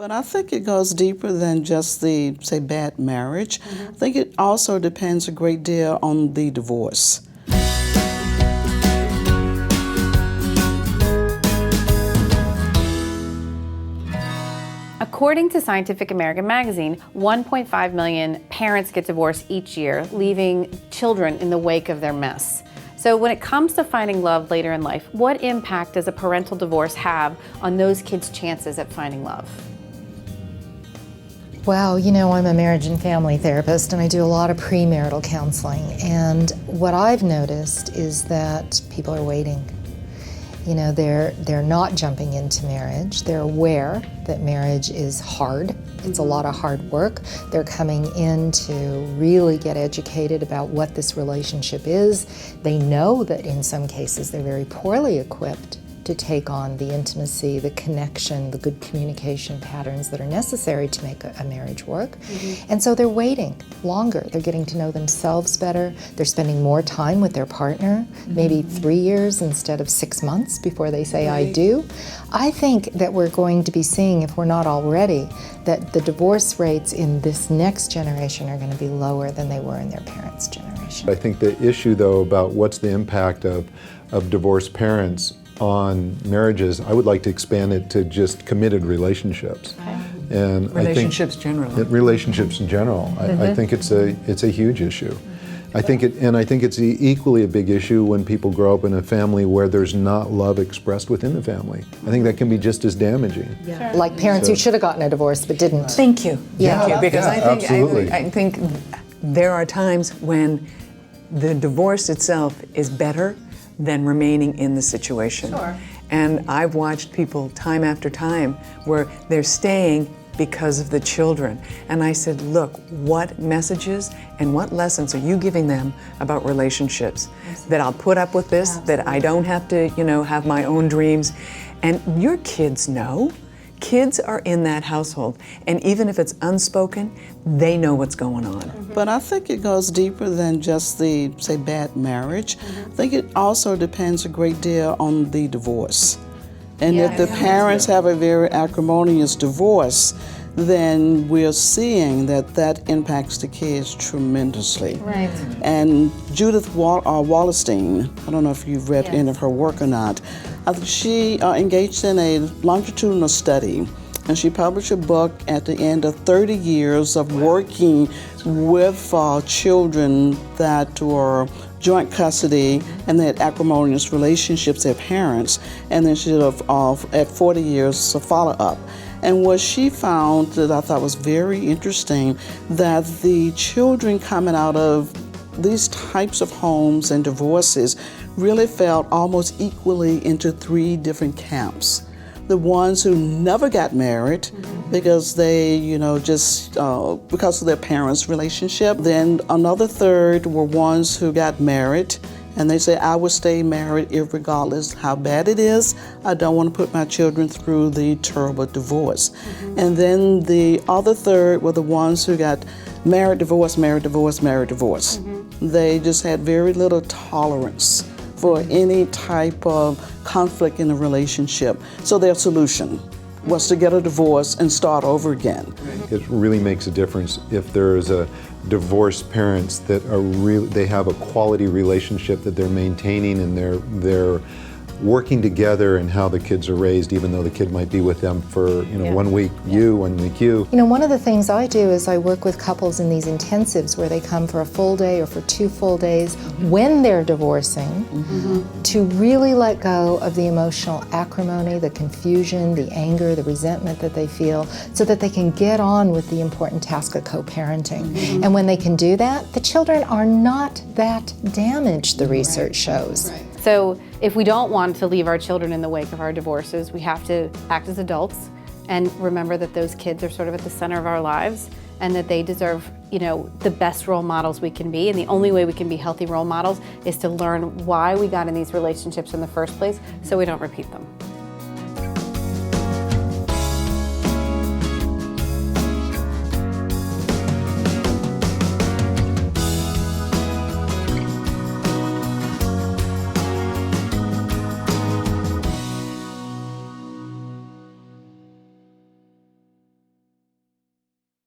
But I think it goes deeper than just the, say, bad marriage. I think it also depends a great deal on the divorce. According to Scientific American magazine, 1.5 million parents get divorced each year, leaving children in the wake of their mess. So when it comes to finding love later in life, what impact does a parental divorce have on those kids' chances at finding love? Well, you know, I'm a marriage and family therapist and I do a lot of premarital counseling. And what I've noticed is that people are waiting. You know, they're not jumping into marriage. They're aware that marriage is hard. It's a lot of hard work. They're coming in to really get educated about what this relationship is. They know that in some cases they're very poorly equipped to take on the intimacy, the connection, the good communication patterns that are necessary to make a marriage work. And so they're waiting longer. They're getting to know themselves better. They're spending more time with their partner, maybe 3 years instead of 6 months before they say, I do. I think that we're going to be seeing, if we're not already, that the divorce rates in this next generation are going to be lower than they were in their parents' generation. I think the issue, though, about what's the impact of divorced parents on marriages, I would like to expand it to just committed relationships. And relationships generally. Relationships in general. I think it's a huge issue. I think it's equally a big issue when people grow up in a family where there's not love expressed within the family. I think that can be just as damaging. Yeah. Like parents who should have gotten a divorce but didn't. Thank you. Yeah. Thank you. Because absolutely. I think there are times when the divorce itself is better than remaining in the situation. Sure. And I've watched people time after time where they're staying because of the children. And I said, look, what messages and what lessons are you giving them about relationships? That I'll put up with this, that I don't have to, have my own dreams. And your kids know. Kids are in that household, and even if it's unspoken, they know what's going on. But I think it goes deeper than just the, say, bad marriage. I think it also depends a great deal on the divorce. And if the parents have a very acrimonious divorce, then we're seeing that impacts the kids tremendously. Right. And Judith Wallerstein, I don't know if you've read any of her work or not, she engaged in a longitudinal study, and she published a book at the end of 30 years of working with children that were joint custody and they had acrimonious relationships with their parents, and then she did at 40 years of follow-up. And what she found that I thought was very interesting, that the children coming out of these types of homes and divorces really fell almost equally into 3 different camps. The ones who never got married because they, because of their parents' relationship. Then another third were ones who got married and they say, I will stay married regardless how bad it is. I don't want to put my children through the terrible divorce. And then the other third were the ones who got married, divorce, married, divorce, married, divorce. They just had very little tolerance for any type of conflict in a relationship. So their solution was to get a divorce and start over again. It really makes a difference if there is a divorced parents that they have a quality relationship that they're maintaining, and they're working together in how the kids are raised, even though the kid might be with them for 1 week, 1 week you. One of the things I do is I work with couples in these intensives where they come for a full day or for 2 full days when they're divorcing to really let go of the emotional acrimony, the confusion, the anger, the resentment that they feel, so that they can get on with the important task of co-parenting. And when they can do that, the children are not that damaged, the research shows. So if we don't want to leave our children in the wake of our divorces, we have to act as adults and remember that those kids are sort of at the center of our lives and that they deserve, the best role models we can be. And the only way we can be healthy role models is to learn why we got in these relationships in the first place so we don't repeat them.